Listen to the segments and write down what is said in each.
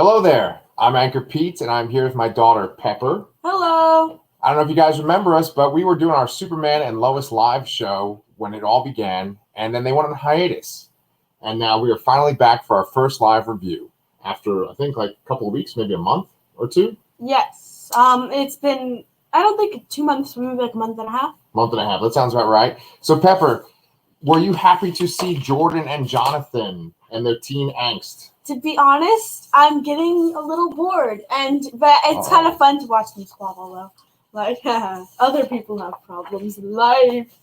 Hello there. I'm Anchor Pete, and I'm here with my daughter, Pepper. Hello. I don't know if you guys remember us, but we were doing our Superman and Lois live show when it all began, and then they went on hiatus. And now we are finally back for our first live review after, I think, like a couple of weeks, maybe a month or two. Yes. It's been, I don't think 2 months, maybe like a month and a half. Month and a half. That sounds about right. So, Pepper, were you happy to see Jordan and Jonathan and their teen angst? To be honest, I'm getting a little bored, but it's kind of fun to watch them squabble, though. Like, other people have problems in life.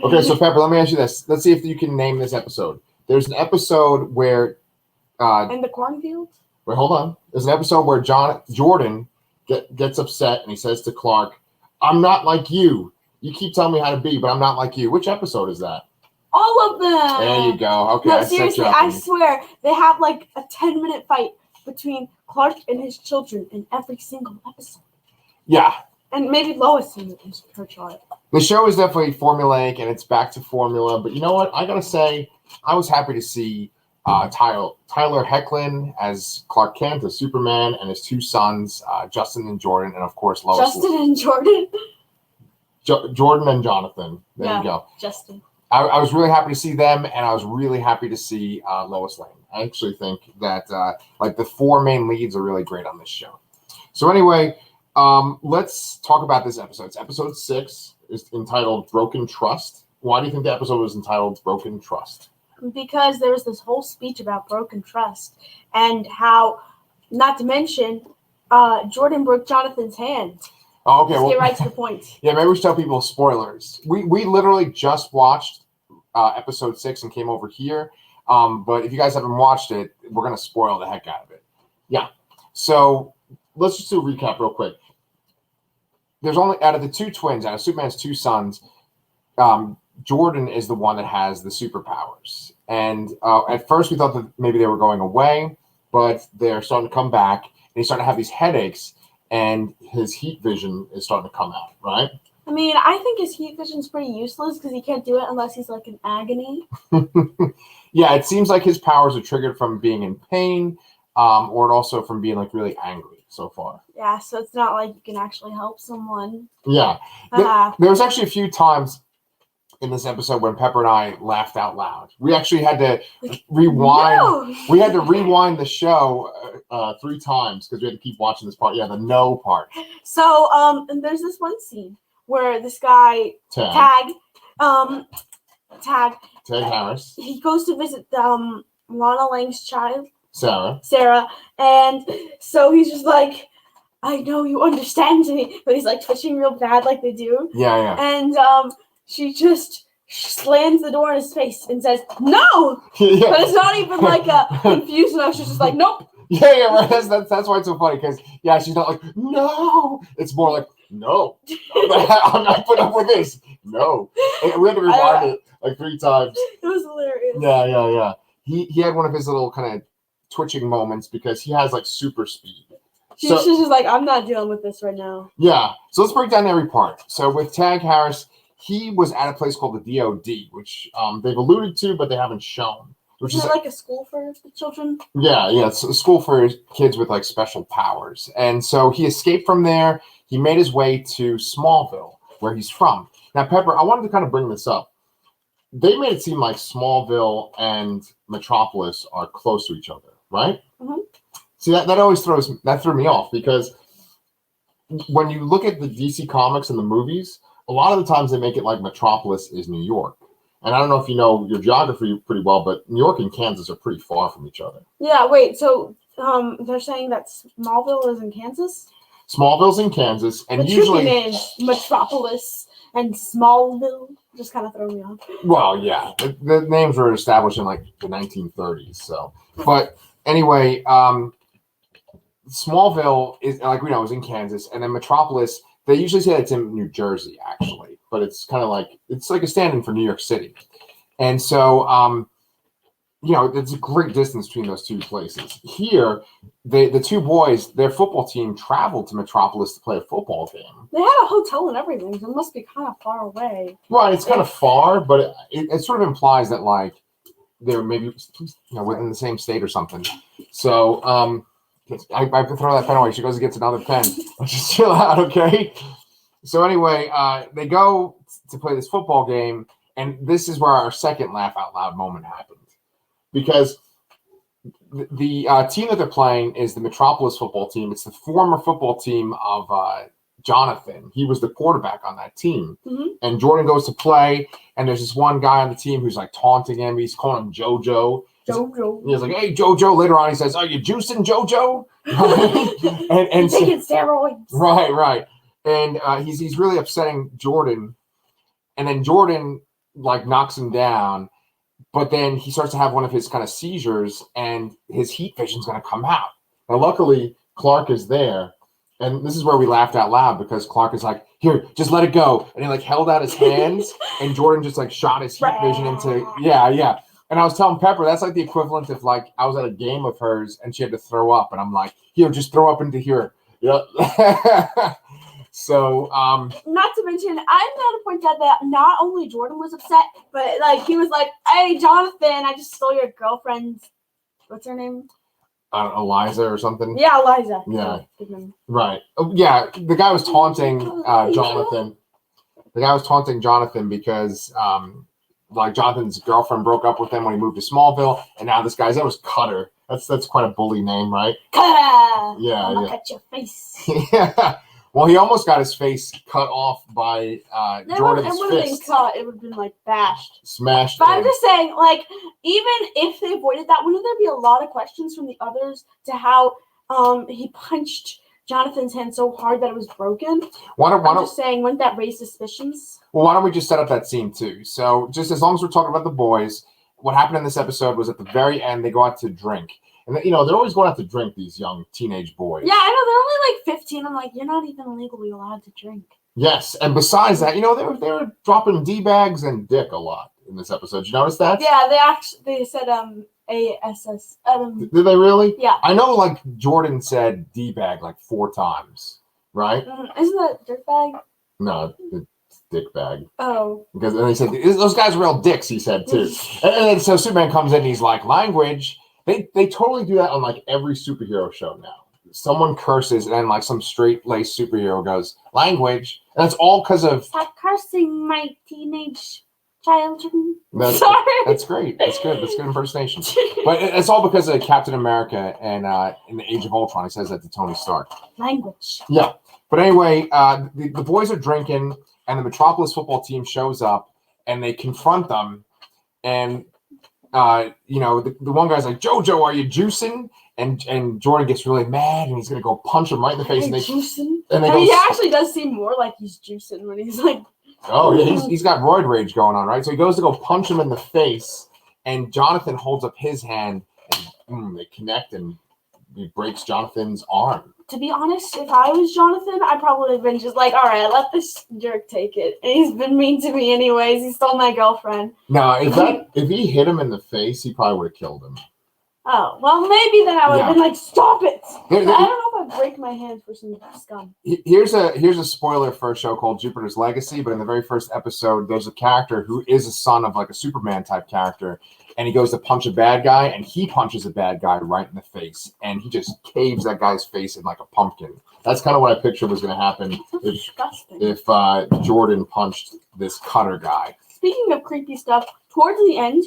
Okay, so Pepper, let me ask you this. Let's see if you can name this episode. There's an episode where... in the cornfield? Wait, hold on. There's an episode where Jordan gets upset, and he says to Clark, "I'm not like you. You keep telling me how to be, but I'm not like you." Which episode is that? All of them. There you go. Okay. No, seriously, I swear they have like a 10-minute fight between Clark and his children in every single episode. Yeah. And maybe Lois in her chart. The show is definitely formulaic, and it's back to formula. But you know what? I gotta say, I was happy to see Tyler Hoechlin as Clark Kent, as Superman, and his two sons, Justin and Jordan, and of course Lois. Justin and Jordan. Jordan and Jonathan. There you go. Justin. I was really happy to see them, and I was really happy to see Lois Lane. I actually think that like the four main leads are really great on this show. So anyway, let's talk about this episode. It's episode 6. It's entitled Broken Trust. Why do you think the episode was entitled Broken Trust? Because there was this whole speech about broken trust and how, not to mention, Jordan broke Jonathan's hand. Oh, okay. Let's get right to the point. Yeah, maybe we should tell people spoilers. We literally just watched episode 6 and came over here. But if you guys haven't watched it, we're going to spoil the heck out of it. Yeah. So let's just do a recap real quick. There's only, out of the two twins, out of Superman's two sons, Jordan is the one that has the superpowers. And at first we thought that maybe they were going away, but they're starting to come back. And he's starting to have these headaches. And his heat vision is starting to come out, right? I mean, I think his heat vision is pretty useless because he can't do it unless he's like in agony. Yeah, it seems like his powers are triggered from being in pain, or also from being like really angry so far. Yeah, so it's not like you can actually help someone. Yeah, there was actually a few times in this episode when Pepper and I laughed out loud. We actually had to rewind. No! We had to rewind the show 3 times because we had to keep watching this part. Yeah, the no part. So, and there's this one scene where this guy Tag Harris. He goes to visit Lana Lang's child, Sarah, and so he's just like, "I know you understand me," but he's like twitching real bad, like they do. Yeah. And she just slams the door in his face and says, "No!" Yeah. But it's not even like a confused no. She's just like, "Nope." Yeah, right. That's why it's so funny, because, yeah, she's not like, "No." It's more like, "No. I'm not putting up with this. No." And we had to rewind it like 3 times. It was hilarious. Yeah. He had one of his little kind of twitching moments because he has, like, super speed. She's just like, "I'm not dealing with this right now." Yeah. So let's break down every part. So with Tag Harris, he was at a place called the DOD, which they've alluded to, but they haven't shown. Which is like a school for the children? Yeah, it's a school for kids with like special powers. And so he escaped from there. He made his way to Smallville, where he's from. Now, Pepper, I wanted to kind of bring this up. They made it seem like Smallville and Metropolis are close to each other, right? Mm-hmm. See, that always threw me off, because when you look at the DC comics and the movies, a lot of the times they make it like Metropolis is New York. And I don't know if you know your geography pretty well, but New York and Kansas are pretty far from each other. Yeah, wait, so they're saying that Smallville is in Kansas? Smallville's in Kansas, and the usually names Metropolis and Smallville just kind of throw me off. Well, yeah, the names were established in like the 1930s. So, but anyway, Smallville is, like we know, is in Kansas, and then Metropolis, they usually say it's in New Jersey, actually, but it's kind of like, it's like a stand-in for New York City. And so, there's a great distance between those two places. Here, the two boys, their football team traveled to Metropolis to play a football game. They had a hotel and everything, so it must be kind of far away. Right, it's kind of far, but it sort of implies that, like, they're maybe within the same state or something. So, I throw that pen away. She goes and gets another pen. Just chill out, okay? So anyway, they go to play this football game, and this is where our second laugh out loud moment happened. Because the team that they're playing is the Metropolis football team. It's the former football team of Jonathan. He was the quarterback on that team. Mm-hmm. And Jordan goes to play, and there's this one guy on the team who's like taunting him. He's calling him JoJo. He's like, "Hey, JoJo." Later on, he says, "Are you juicing, JoJo?" and taking steroids. Right. And he's really upsetting Jordan. And then Jordan like knocks him down, but then he starts to have one of his kind of seizures, and his heat vision's going to come out. Now, luckily, Clark is there. And this is where we laughed out loud because Clark is like, "Here, just let it go." And he like held out his hands, and Jordan just like shot his heat vision into, yeah. And I was telling Pepper, that's like the equivalent of like I was at a game of hers and she had to throw up, and I'm like, "Here, just throw up into here." Yep. So, not to mention, I'm going to point out that not only Jordan was upset, but like he was like, "Hey, Jonathan, I just stole your girlfriend's, what's her name? Eliza or something. Yeah, Eliza. Yeah. Right. Oh, yeah. The guy was taunting Jonathan. The guy was taunting Jonathan because like Jonathan's girlfriend broke up with him when he moved to Smallville, and now this guy's that was Cutter. That's quite a bully name, right? Cutter. Yeah. Look at your face. Yeah. Well, he almost got his face cut off by Jordan's fist. It would have been cut. It would have been like bashed. Smashed. But I'm just saying, like, even if they avoided that, wouldn't there be a lot of questions from the others to how he punched Jonathan's hand so hard that it was broken? I'm just saying, wouldn't that raise suspicions? Well, why don't we just set up that scene too? So, just as long as we're talking about the boys, what happened in this episode was at the very end, they go out to drink. And, they're always going out to drink, these young teenage boys. Yeah, I know. They're only like 15. I'm like, you're not even legally allowed to drink. Yes. And besides that, they were dropping D-bags and dick a lot in this episode. Did you notice that? Yeah, they said ASS. Did they really? Yeah. I know, like, Jordan said D-bag like 4 times, right? Isn't that dirtbag? No, it's dick bag. Oh. Because and they said, those guys are real dicks, he said, too. and then so Superman comes in and he's like, language. They totally do that on like every superhero show now. Someone curses and then like some straight-laced superhero goes, language. And that's all because of... Stop cursing, my teenage children. Sorry. That's great. That's good. That's good impersonation. But it's all because of Captain America and in the Age of Ultron, he says that to Tony Stark. Language. Yeah. But anyway, the boys are drinking and the Metropolis football team shows up and they confront them and... the one guy's like, JoJo, are you juicing? And Jordan gets really mad and he's gonna go punch him right in the face. He actually does seem more like he's juicing when he's like, oh yeah, he's got roid rage going on, right? So he goes to go punch him in the face, and Jonathan holds up his hand, and they connect, and he breaks Jonathan's arm. To be honest, if I was Jonathan, I'd probably have been just like, all right, let this jerk take it. And he's been mean to me anyways. He stole my girlfriend. No, if he hit him in the face, he probably would have killed him. Oh, well, maybe then I would have been like, stop it. I don't know if I'd break my hand for some scum. Here's a spoiler for a show called Jupiter's Legacy, but in the very first episode, there's a character who is a son of like a Superman type character, and he goes to punch a bad guy, and he punches a bad guy right in the face, and he just caves that guy's face in like a pumpkin. That's kind of what I pictured was going to happen if Jordan punched this Cutter guy. Speaking of creepy stuff, towards the end,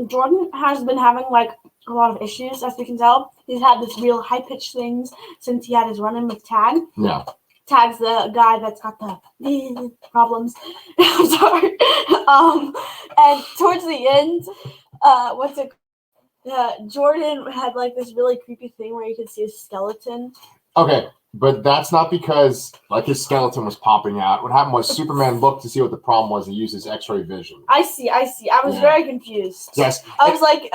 Jordan has been having like a lot of issues, as we can tell. He's had this real high-pitched things since he had his run-in with Tag. Yeah. Tag's the guy that's got the problems. I'm sorry. And towards the end, Jordan had like this really creepy thing where you could see his skeleton. Okay, but that's not because like his skeleton was popping out. What happened was Superman looked to see what the problem was and used his X-ray vision. I see. I was very confused. Yes. I was like,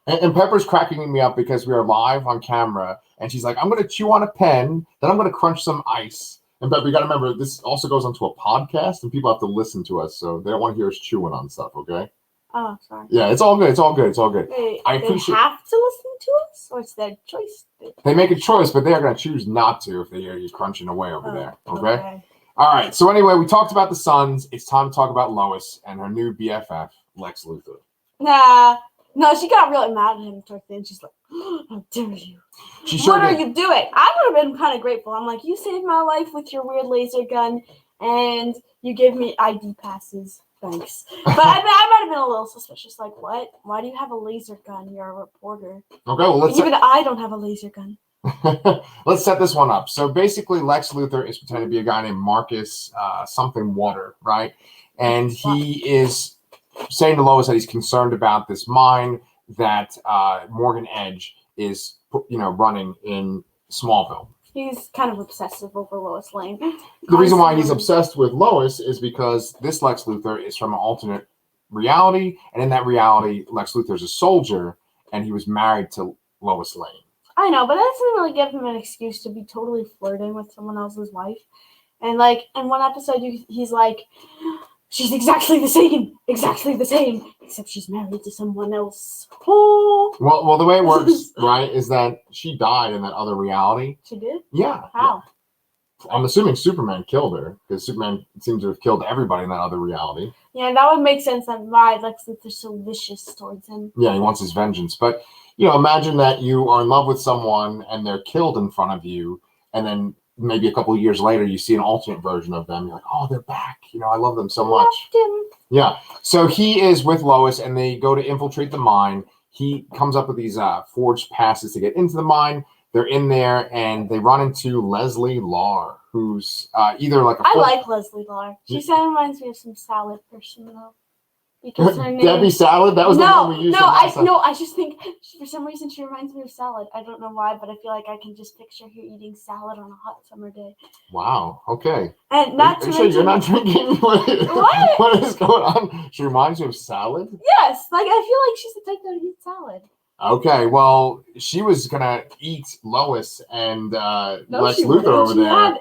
And Pepper's cracking me up because we are live on camera, and she's like, I'm going to chew on a pen, then I'm going to crunch some ice. And Pepper, you got to remember, this also goes onto a podcast, and people have to listen to us, so they don't want to hear us chewing on stuff, okay? Oh, sorry. Yeah, it's all good. It's all good. It's all good. They have to listen to us, or it's their choice? They make a choice, but they are going to choose not to if they hear you crunching away over there, okay? All right, so anyway, we talked about the Suns. It's time to talk about Lois and her new BFF, Lex Luthor. Nah. No, she got really mad at him towards the end. She's like, How dare you? What are you doing? I would have been kind of grateful. I'm like, you saved my life with your weird laser gun, and you give me ID passes. Thanks. But I might have been a little suspicious. Like, what? Why do you have a laser gun? You're a reporter. Okay, well, even I don't have a laser gun. Let's set this one up. So basically, Lex Luthor is pretending to be a guy named Marcus something Water, right? And he is saying to Lois that he's concerned about this mine that Morgan Edge is, running in Smallville. He's kind of obsessive over Lois Lane. The reason why he's obsessed with Lois is because this Lex Luthor is from an alternate reality, and in that reality, Lex Luthor is a soldier, and he was married to Lois Lane. I know, but that doesn't really give him an excuse to be totally flirting with someone else's wife. And like in one episode, he's like, she's exactly the same, except she's married to someone else. Oh. Well, the way it works, right, is that she died in that other reality. She did? Yeah. How? Yeah. I'm assuming Superman killed her, because Superman seems to have killed everybody in that other reality. Yeah, that would make sense. That why Lex Luthor's so vicious towards him. Yeah, he wants his vengeance. But, imagine that you are in love with someone and they're killed in front of you, and then maybe a couple of years later you see an alternate version of them. You're like, oh, they're back. I love them so much. Yeah. So he is with Lois, and they go to infiltrate the mine. He comes up with these forged passes to get into the mine. They're in there, and they run into Leslie Lar, who's either like a... I like Leslie Lar. She kind of reminds me of some salad person, though. Because her name... Debbie Salad? That was the name we used. I just think for some reason she reminds me of salad. I don't know why, but I feel like I can just picture her eating salad on a hot summer day. Wow. Okay. And not to mention... You're not drinking? What? What is going on? She reminds you of salad? Yes. I feel like she's the type that eats salad. Okay. Well, she was going to eat Lois and Lex Luthor over there. Had,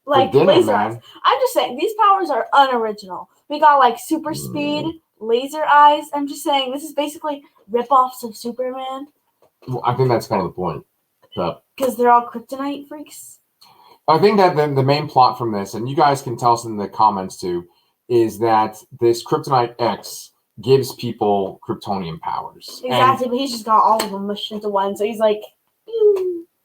for dinner, laser man. eyes. I'm just saying, these powers are unoriginal. We got super speed, laser eyes. I'm just saying, this is basically rip-offs of Superman. Well, I think that's kind of the point. Because they're all kryptonite freaks. I think that the main plot from this, and you guys can tell us in the comments too, is that this Kryptonite X gives people Kryptonian powers. Exactly, but he's just got all of them mushed into one, so he's like...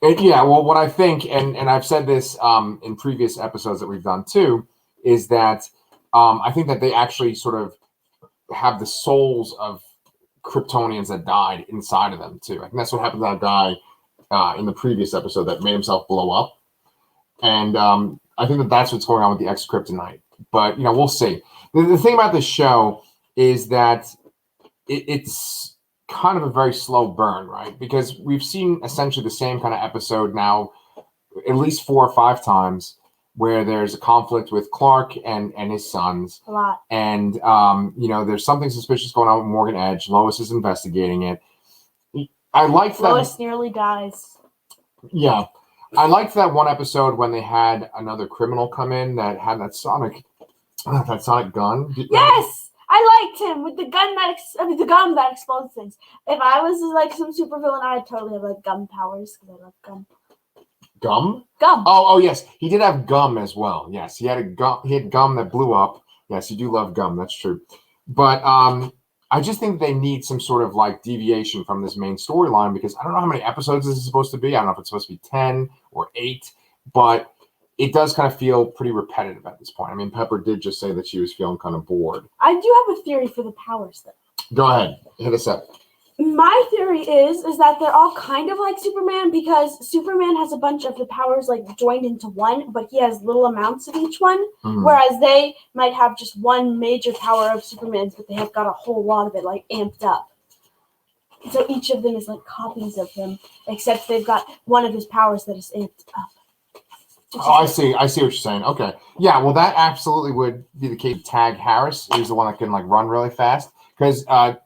Yeah, well, what I think, and I've said this in previous episodes that we've done too, is that I think that they actually sort of have the souls of Kryptonians that died inside of them too. I think that's what happened to that guy in the previous episode that made himself blow up. And I think that that's what's going on with the X-Kryptonite. But, we'll see. The thing about this show is that it's kind of a very slow burn, right? Because we've seen essentially the same kind of episode now at least 4 or 5 times where there's a conflict with Clark and his sons. A lot. And, there's something suspicious going on with Morgan Edge. Lois is investigating it. I like that. Lois nearly dies. Yeah. I liked that one episode when they had another criminal come in that had that sonic gun. Yes! I liked him with the gun the gum that explodes things. If I was some supervillain, I'd totally have gum powers because I love gum. Gum? Gum. Oh yes, he did have gum as well. Yes, he had gum that blew up. Yes, you do love gum. That's true. But I just think they need some sort of deviation from this main storyline because I don't know how many episodes this is supposed to be. I don't know if it's supposed to be 10 or 8, but it does kind of feel pretty repetitive at this point. I mean, Pepper did just say that she was feeling kind of bored. I do have a theory for the powers, though. Go ahead. Hit us up. My theory is that they're all kind of like Superman because Superman has a bunch of the powers joined into one, but he has little amounts of each one. Mm-hmm. Whereas they might have just one major power of Superman's, but they have got a whole lot of it amped up. So each of them is copies of him, except they've got one of his powers that is amped up. Oh, I see what you're saying. Okay. Yeah, well, that absolutely would be the case. Tag Harris is the one that can run really fast. Because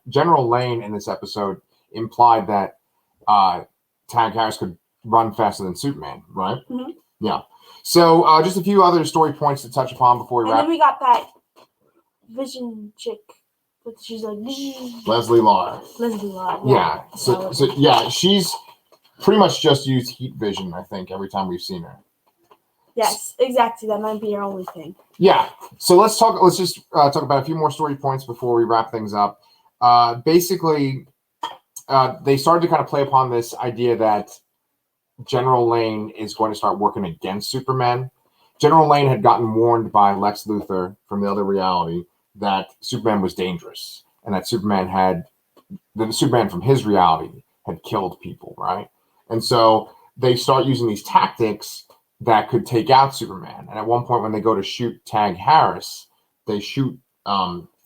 General Lane in this episode implied that Tag Harris could run faster than Superman, right? Mm-hmm. Yeah. So just a few other story points to touch upon before we wrap. And then we got that Vision chick. She's Leslie Lar. Leslie Lar. Yeah. So yeah, she's pretty much just used heat vision, I think, every time we've seen her. Yes, exactly. That might be your only thing. Yeah. So let's just talk about a few more story points before we wrap things up. Basically, they started to kind of play upon this idea that General Lane is going to start working against Superman. General Lane had gotten warned by Lex Luthor from the other reality that Superman was dangerous and that the Superman from his reality had killed people, right? And so they start using these tactics that could take out Superman. And at one point when they go to shoot Tag Harris, they shoot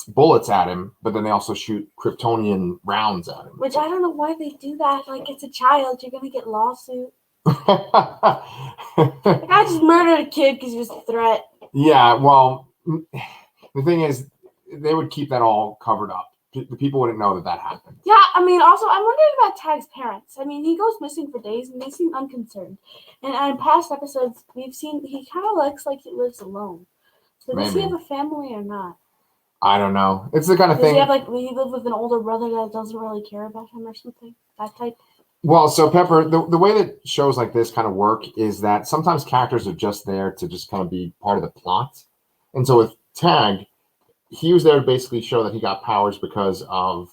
bullets at him, but then they also shoot Kryptonian rounds at him. Which I don't know why they do that. Like, it's a child. You're going to get lawsuit. Like, I just murdered a kid because he was a threat. Yeah, well, the thing is, they would keep that all covered up. The people wouldn't know that happened. Yeah, I mean, also, I'm wondering about Tag's parents. I mean, he goes missing for days, and they seem unconcerned. And in past episodes, we've seen he kind of looks like he lives alone. So does he have a family or not? I don't know. It's the kind of thing. Will he live with an older brother that doesn't really care about him or something? That type? Well, so Pepper, the way that shows like this kind of work is that sometimes characters are just there to just kind of be part of the plot. And so with Tag, he was there to basically show that he got powers because of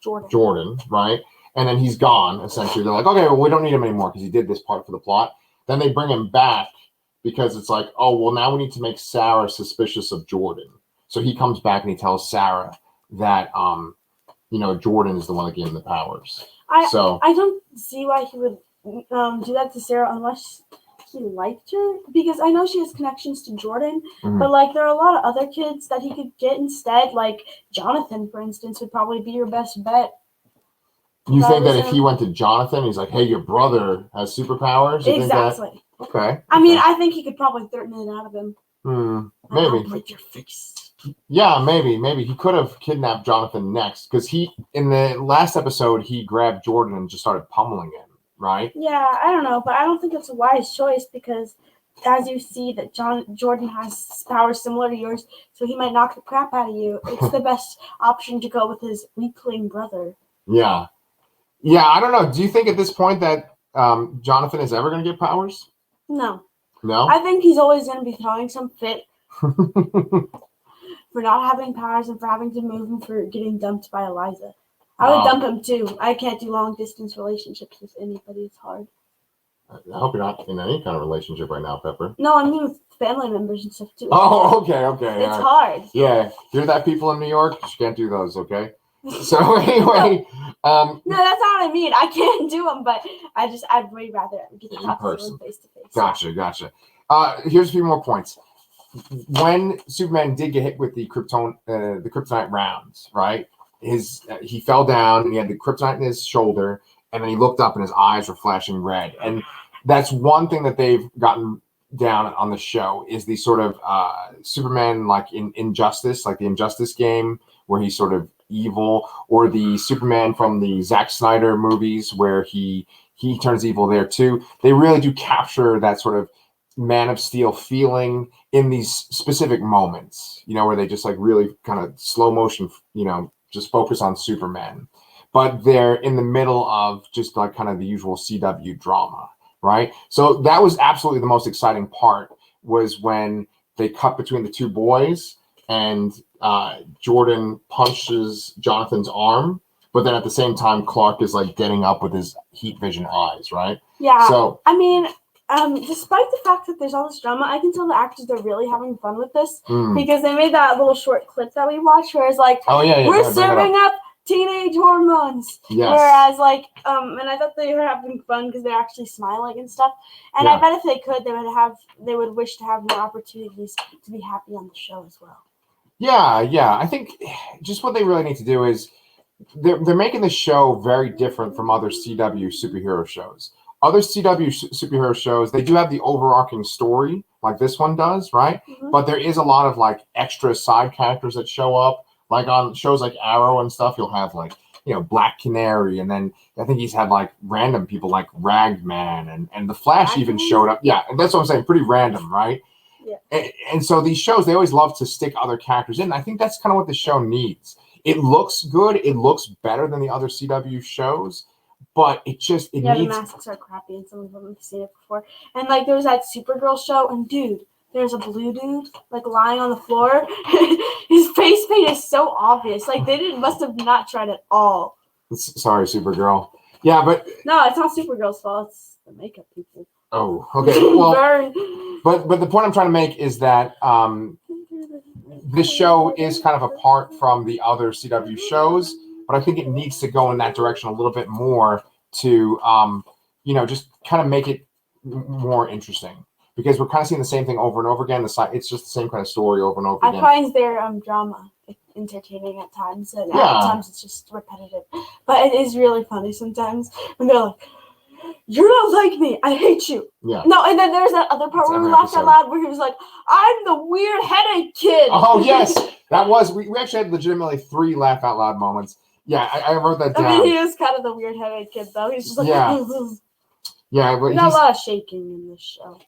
Jordan, right? And then he's gone, essentially. They're like, okay, well, we don't need him anymore because he did this part for the plot. Then they bring him back because it's like, oh, well, now we need to make Sarah suspicious of Jordan. So he comes back and he tells Sarah that, Jordan is the one that gave him the powers. I don't see why he would do that to Sarah unless he liked her, because I know she has connections to Jordan, but like there are a lot of other kids that he could get instead. Like Jonathan, for instance, would probably be your best bet. You think that if he went to Jonathan, he's like, "Hey, your brother has superpowers." Exactly. Okay. I mean, I think he could probably threaten it out of him. Maybe. I'll break your face. Yeah, maybe he could have kidnapped Jonathan next, because in the last episode he grabbed Jordan and just started pummeling him, right? Yeah, I don't know, but I don't think it's a wise choice because, as you see, that Jordan has powers similar to yours, so he might knock the crap out of you. It's the best option to go with his weakling brother. Yeah, I don't know. Do you think at this point that Jonathan is ever going to get powers? No. No? I think he's always going to be throwing some fit. For not having powers and for having to move and for getting dumped by Eliza. I would dump him too. I can't do long distance relationships with anybody. It's hard. I hope you're not in any kind of relationship right now, Pepper. No, I mean with family members and stuff too. Oh, okay. It's hard. Yeah. Hear that, people in New York? You can't do those, okay? So anyway. No, that's not what I mean. I can't do them, but I'd way rather get to talk to them face to face. Gotcha. Here's a few more points. When Superman did get hit with the kryptonite rounds, right? He fell down and he had the kryptonite in his shoulder, and then he looked up and his eyes were flashing red. And that's one thing that they've gotten down on the show is the sort of Superman like in Injustice, like the Injustice game where he's sort of evil, or the Superman from the Zack Snyder movies where he turns evil there too. They really do capture that sort of Man of Steel feeling in these specific moments, where they just like really kind of slow motion, just focus on Superman. But they're in the middle of just like kind of the usual CW drama, right? So that was absolutely the most exciting part, was when they cut between the two boys and Jordan punches Jonathan's arm, but then at the same time Clark is like getting up with his heat vision eyes, right? Yeah. So I mean, despite the fact that there's all this drama, I can tell the actors are really having fun with this because they made that little short clip that we watched where it's like, we're serving up teenage hormones. Yes. Whereas and I thought they were having fun because they're actually smiling and stuff. And I bet if they could, they would wish to have more opportunities to be happy on the show as well. Yeah. I think just what they really need to do is they're making the show very different from other CW superhero shows. Other CW superhero shows, they do have the overarching story like this one does, right? Mm-hmm. But there is a lot of like extra side characters that show up. Like on shows like Arrow and stuff, you'll have like, Black Canary, and then I think he's had like random people like Ragman and the Flash even showed up. Yeah, and that's what I'm saying, pretty random, right? Yeah. And so these shows, they always love to stick other characters in. I think that's kind of what the show needs. It looks good. It looks better than the other CW shows. But it needs... the masks are crappy, and some of them have seen it before. And, like, there was that Supergirl show, and, dude, there's a blue dude, like, lying on the floor. His face paint is so obvious. Like, they must have not tried at all. Sorry, Supergirl. Yeah, but no, it's not Supergirl's fault. It's the makeup people. Oh, okay. Well, but the point I'm trying to make is that this show is kind of apart from the other CW shows, but I think it needs to go in that direction a little bit more to, just kind of make it more interesting, because we're kind of seeing the same thing over and over again. It's just the same kind of story over and over again. I find their drama entertaining at times, and at times it's just repetitive. But it is really funny sometimes when they're like, "You don't like me. I hate you." Yeah. No, and then there's that other part where we laughed out loud where he was like, "I'm the weird headache kid." Oh yes, that was. We actually had legitimately 3 laugh out loud moments. Yeah, I wrote that down. I mean, he is kind of the weird headache kid, though. He's just like, yeah, but not a lot of shaking in this show.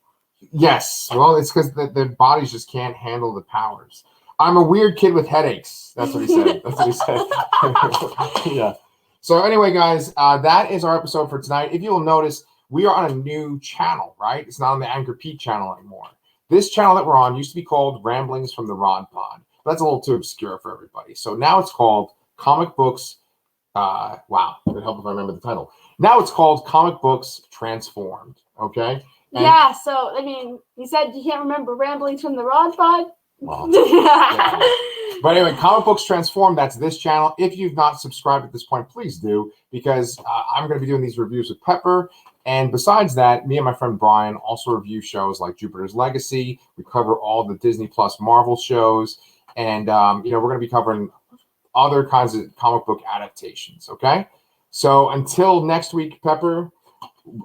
Yes, well, it's because their bodies just can't handle the powers. I'm a weird kid with headaches. That's what he said. That's what he said. Yeah. So anyway, guys, that is our episode for tonight. If you'll notice, we are on a new channel, right? It's not on the ANCHORPETE channel anymore. This channel that we're on used to be called Ramblings from the Rod Pod. That's a little too obscure for everybody. So now it's called Comic Books. Wow, it would help if I remember the title. Now it's called Comic Books Transformed. Okay. And yeah. So I mean, you said you can't remember Ramblings from the Rod Pod. Well, yeah. But anyway, Comic Books Transformed, that's this channel. If you've not subscribed at this point, please do, because I'm going to be doing these reviews with Pepper. And besides that, me and my friend Brian also review shows like Jupiter's Legacy. We cover all the Disney Plus Marvel shows. And, we're going to be covering other kinds of comic book adaptations, okay? So until next week, Pepper,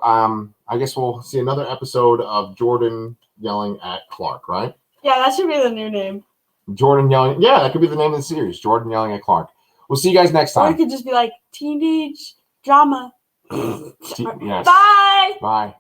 I guess we'll see another episode of Jordan yelling at Clark, right? Yeah, that should be the new name. Jordan yelling. Yeah, that could be the name of the series. Jordan yelling at Clark. We'll see you guys next time. Or it could just be like teenage drama. Yes. Bye. Bye.